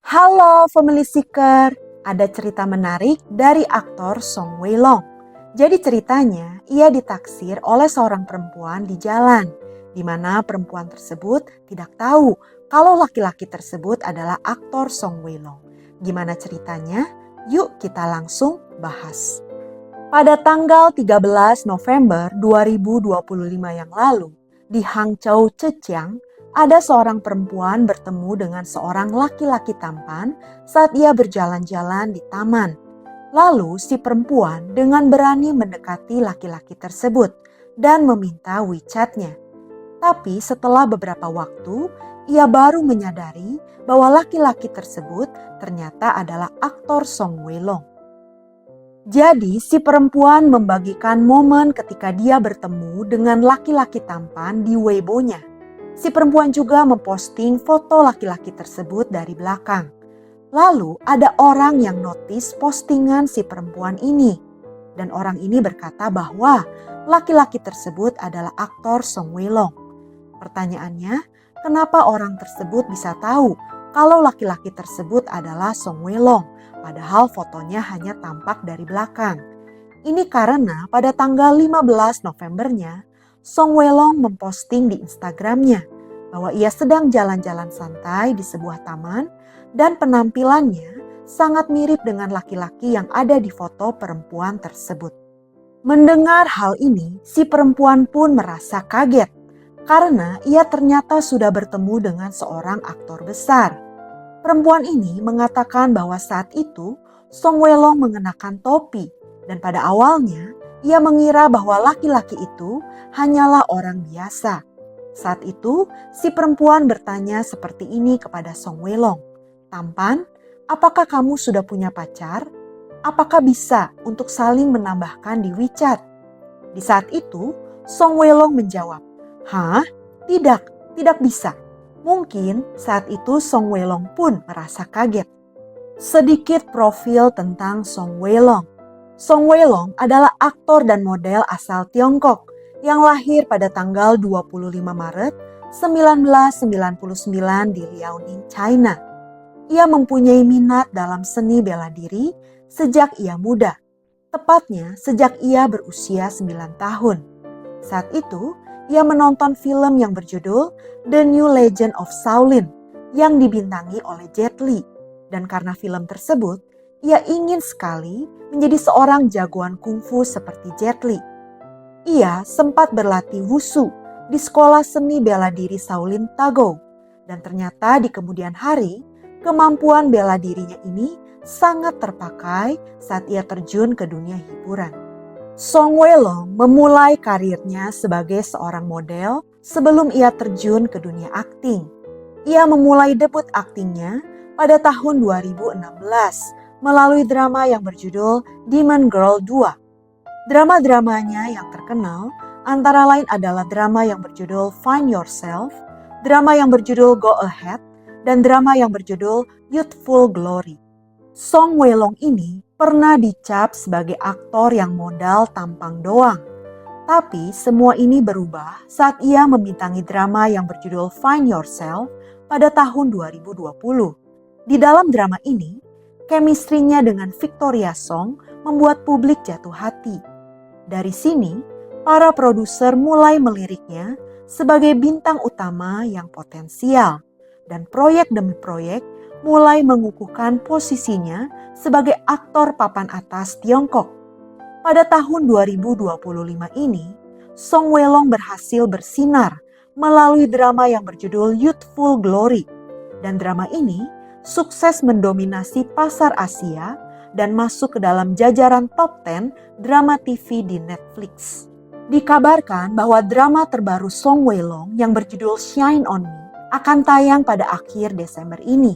Halo Family Seeker, ada cerita menarik dari aktor Song Wei Long. Jadi ceritanya, ia ditaksir oleh seorang perempuan di jalan, di mana perempuan tersebut tidak tahu kalau laki-laki tersebut adalah aktor Song Wei Long. Gimana ceritanya? Yuk kita langsung bahas. Pada tanggal 13 November 2025 yang lalu, di Hangzhou, Zhejiang, ada seorang perempuan bertemu dengan seorang laki-laki tampan saat ia berjalan-jalan di taman. Lalu si perempuan dengan berani mendekati laki-laki tersebut dan meminta WeChat-nya. Tapi setelah beberapa waktu, ia baru menyadari bahwa laki-laki tersebut ternyata adalah aktor Song Wei Long. Jadi si perempuan membagikan momen ketika dia bertemu dengan laki-laki tampan di Weibo-nya. Si perempuan juga memposting foto laki-laki tersebut dari belakang. Lalu ada orang yang notice postingan si perempuan ini. Dan orang ini berkata bahwa laki-laki tersebut adalah aktor Song Wei Long. Pertanyaannya, kenapa orang tersebut bisa tahu kalau laki-laki tersebut adalah Song Wei Long, padahal fotonya hanya tampak dari belakang? Ini karena pada tanggal 15 Novembernya, Song Wei Long memposting di Instagramnya bahwa ia sedang jalan-jalan santai di sebuah taman dan penampilannya sangat mirip dengan laki-laki yang ada di foto perempuan tersebut. Mendengar hal ini, si perempuan pun merasa kaget karena ia ternyata sudah bertemu dengan seorang aktor besar. Perempuan ini mengatakan bahwa saat itu Song Wei Long mengenakan topi dan pada awalnya ia mengira bahwa laki-laki itu hanyalah orang biasa. Saat itu si perempuan bertanya seperti ini kepada Song Wei Long, "Tampan, apakah kamu sudah punya pacar? Apakah bisa untuk saling menambahkan di WeChat?" Di saat itu Song Wei Long menjawab, "Hah? Tidak bisa." Mungkin saat itu Song Wei Long pun merasa kaget. Sedikit profil tentang Song Wei Long. Song Wei Long adalah aktor dan model asal Tiongkok yang lahir pada tanggal 25 Maret 1999 di Liaoning, China. Ia mempunyai minat dalam seni bela diri sejak ia muda, tepatnya sejak ia berusia 9 tahun. Saat itu, ia menonton film yang berjudul The New Legend of Shaolin yang dibintangi oleh Jet Li. Dan karena film tersebut, ia ingin sekali menjadi seorang jagoan kungfu seperti Jet Li. Ia sempat berlatih wushu di sekolah seni bela diri Shaolin Tagou. Dan ternyata di kemudian hari, kemampuan bela dirinya ini sangat terpakai saat ia terjun ke dunia hiburan. Song Wei Long memulai karirnya sebagai seorang model sebelum ia terjun ke dunia akting. Ia memulai debut aktingnya pada tahun 2016 melalui drama yang berjudul Demon Girl 2. Drama-dramanya yang terkenal antara lain adalah drama yang berjudul Find Yourself, drama yang berjudul Go Ahead, dan drama yang berjudul Youthful Glory. Song Wei Long ini pernah dicap sebagai aktor yang modal tampang doang. Tapi semua ini berubah saat ia membintangi drama yang berjudul Find Yourself pada tahun 2020. Di dalam drama ini, chemistry-nya dengan Victoria Song membuat publik jatuh hati. Dari sini, para produser mulai meliriknya sebagai bintang utama yang potensial. Dan proyek demi proyek mulai mengukuhkan posisinya sebagai aktor papan atas Tiongkok. Pada tahun 2025 ini, Song Wei Long berhasil bersinar melalui drama yang berjudul Youthful Glory. Dan drama ini sukses mendominasi pasar Asia dan masuk ke dalam jajaran top 10 drama TV di Netflix. Dikabarkan bahwa drama terbaru Song Wei Long yang berjudul Shine On Me akan tayang pada akhir Desember ini.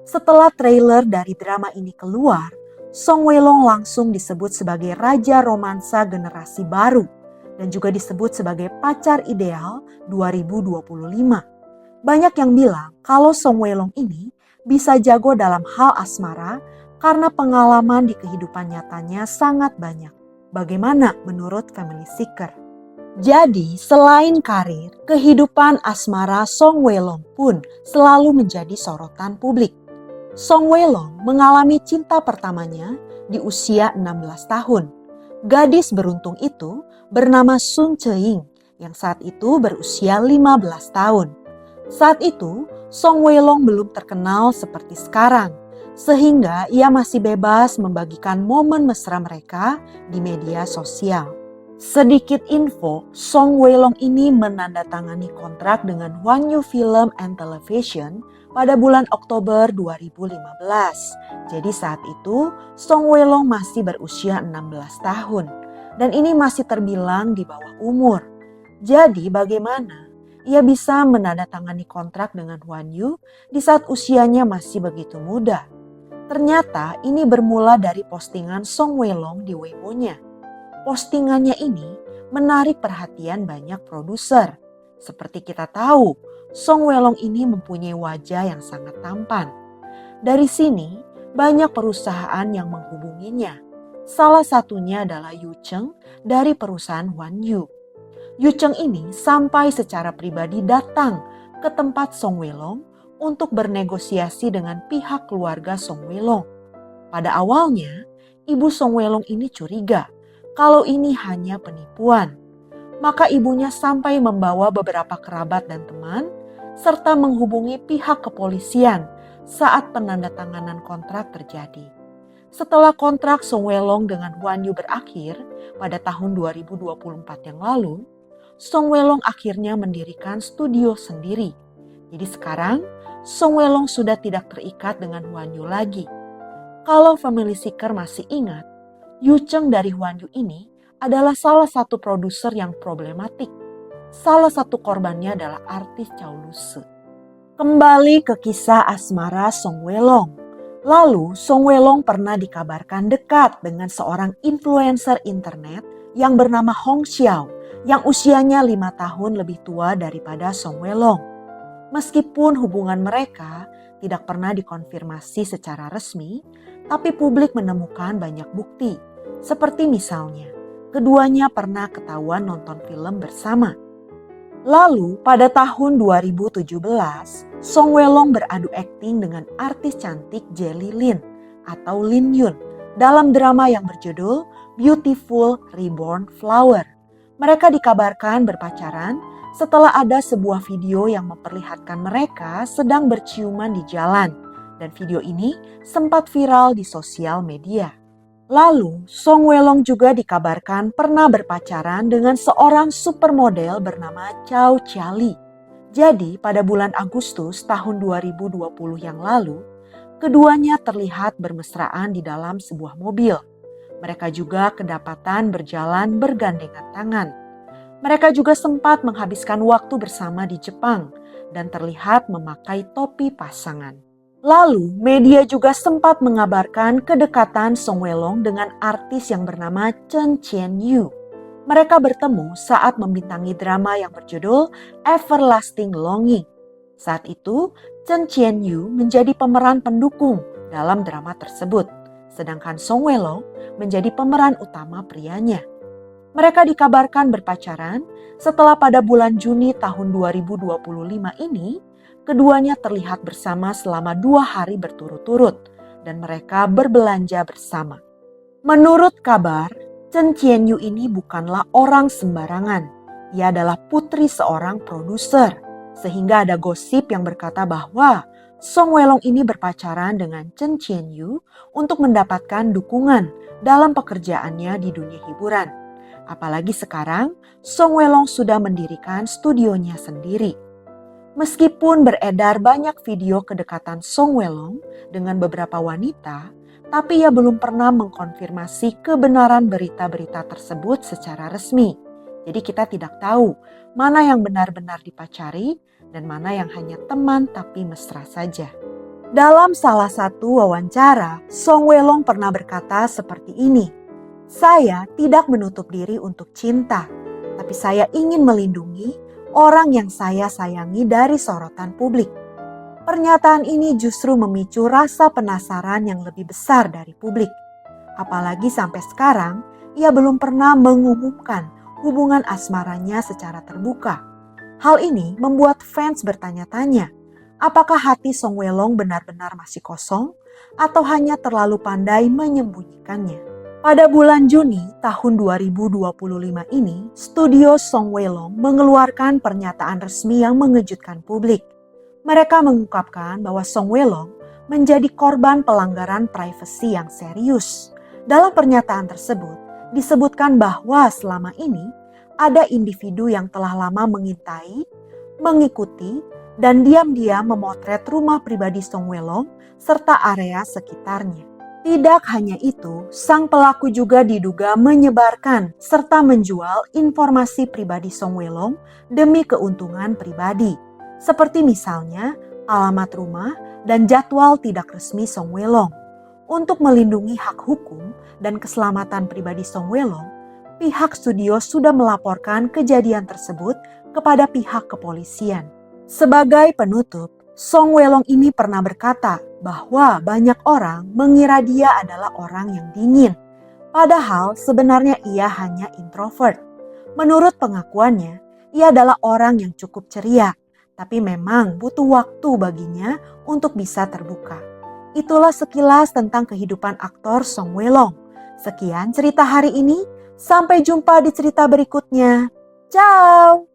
Setelah trailer dari drama ini keluar, Song Wei Long langsung disebut sebagai raja romansa generasi baru dan juga disebut sebagai pacar ideal 2025. Banyak yang bilang kalau Song Wei Long ini bisa jago dalam hal asmara karena pengalaman di kehidupan nyatanya sangat banyak. Bagaimana menurut Family Seeker? Jadi, selain karir, kehidupan asmara Song Wei Long pun selalu menjadi sorotan publik. Song Weilong mengalami cinta pertamanya di usia 16 tahun. Gadis beruntung itu bernama Sun Cheing yang saat itu berusia 15 tahun. Saat itu, Song Weilong belum terkenal seperti sekarang, sehingga ia masih bebas membagikan momen mesra mereka di media sosial. Sedikit info, Song Weilong ini menandatangani kontrak dengan Hwanyu Film and Television pada bulan Oktober 2015. Jadi saat itu, Song Weilong masih berusia 16 tahun. Dan ini masih terbilang di bawah umur. Jadi bagaimana ia bisa menandatangani kontrak dengan Hwanyu di saat usianya masih begitu muda? Ternyata ini bermula dari postingan Song Weilong di Weibo-nya. Postingannya ini menarik perhatian banyak produser. Seperti kita tahu, Song Weilong ini mempunyai wajah yang sangat tampan. Dari sini, banyak perusahaan yang menghubunginya. Salah satunya adalah Yu Cheng dari perusahaan Hwanyu. Yu Cheng ini sampai secara pribadi datang ke tempat Song Weilong untuk bernegosiasi dengan pihak keluarga Song Weilong. Pada awalnya, ibu Song Weilong ini curiga kalau ini hanya penipuan. Maka ibunya sampai membawa beberapa kerabat dan teman serta menghubungi pihak kepolisian saat penandatanganan kontrak terjadi. Setelah kontrak Song Weilong dengan Hwanyu berakhir pada tahun 2024 yang lalu, Song Weilong akhirnya mendirikan studio sendiri. Jadi sekarang Song Weilong sudah tidak terikat dengan Hwanyu lagi. Kalau Family Seeker masih ingat, Yu Cheng dari Hwanyu ini adalah salah satu produser yang problematik. Salah satu korbannya adalah artis Chow Lu-se. Kembali ke kisah asmara Song Weilong. Lalu Song Weilong pernah dikabarkan dekat dengan seorang influencer internet yang bernama Hong Xiao yang usianya 5 tahun lebih tua daripada Song Weilong. Meskipun hubungan mereka tidak pernah dikonfirmasi secara resmi, tapi publik menemukan banyak bukti. Seperti misalnya, keduanya pernah ketahuan nonton film bersama. Lalu pada tahun 2017, Song Weilong beradu akting dengan artis cantik Jelly Lin atau Lin Yun dalam drama yang berjudul Beautiful Reborn Flower. Mereka dikabarkan berpacaran setelah ada sebuah video yang memperlihatkan mereka sedang berciuman di jalan. Dan video ini sempat viral di sosial media. Lalu, Song Weilong juga dikabarkan pernah berpacaran dengan seorang supermodel bernama Chow Chia-li. Jadi, pada bulan Agustus tahun 2020 yang lalu, keduanya terlihat bermesraan di dalam sebuah mobil. Mereka juga kedapatan berjalan bergandengan tangan. Mereka juga sempat menghabiskan waktu bersama di Jepang dan terlihat memakai topi pasangan. Lalu, media juga sempat mengabarkan kedekatan Song Weilong dengan artis yang bernama Chen Qianyu. Mereka bertemu saat membintangi drama yang berjudul Everlasting Longing. Saat itu, Chen Qianyu menjadi pemeran pendukung dalam drama tersebut, sedangkan Song Weilong menjadi pemeran utama prianya. Mereka dikabarkan berpacaran setelah pada bulan Juni tahun 2025 ini, keduanya terlihat bersama selama 2 hari berturut-turut dan mereka berbelanja bersama. Menurut kabar, Chen Qianyu ini bukanlah orang sembarangan. Ia adalah putri seorang produser. Sehingga ada gosip yang berkata bahwa Song Weilong ini berpacaran dengan Chen Qianyu untuk mendapatkan dukungan dalam pekerjaannya di dunia hiburan. Apalagi sekarang, Song Weilong sudah mendirikan studionya sendiri. Meskipun beredar banyak video kedekatan Song Weilong dengan beberapa wanita, tapi ia belum pernah mengkonfirmasi kebenaran berita-berita tersebut secara resmi. Jadi kita tidak tahu mana yang benar-benar dipacari dan mana yang hanya teman tapi mesra saja. Dalam salah satu wawancara, Song Weilong pernah berkata seperti ini, "Saya tidak menutup diri untuk cinta, tapi saya ingin melindungi orang yang saya sayangi dari sorotan publik." Pernyataan ini justru memicu rasa penasaran yang lebih besar dari publik. Apalagi sampai sekarang, ia belum pernah mengumumkan hubungan asmaranya secara terbuka. Hal ini membuat fans bertanya-tanya, Apakah hati Song Welong benar-benar masih kosong atau hanya terlalu pandai menyembunyikannya? Pada bulan Juni tahun 2025 ini, studio Song Welong mengeluarkan pernyataan resmi yang mengejutkan publik. Mereka mengungkapkan bahwa Song Welong menjadi korban pelanggaran privasi yang serius. Dalam pernyataan tersebut, disebutkan bahwa selama ini ada individu yang telah lama mengintai, mengikuti, dan diam-diam memotret rumah pribadi Song Welong serta area sekitarnya. Tidak hanya itu, sang pelaku juga diduga menyebarkan serta menjual informasi pribadi Song Welong demi keuntungan pribadi. Seperti misalnya alamat rumah dan jadwal tidak resmi Song Welong. Untuk melindungi hak hukum dan keselamatan pribadi Song Welong, pihak studio sudah melaporkan kejadian tersebut kepada pihak kepolisian. Sebagai penutup, Song Welong ini pernah berkata bahwa banyak orang mengira dia adalah orang yang dingin, padahal sebenarnya ia hanya introvert. Menurut pengakuannya, ia adalah orang yang cukup ceria, tapi memang butuh waktu baginya untuk bisa terbuka. Itulah sekilas tentang kehidupan aktor Song Welong. Sekian cerita hari ini, sampai jumpa di cerita berikutnya. Ciao!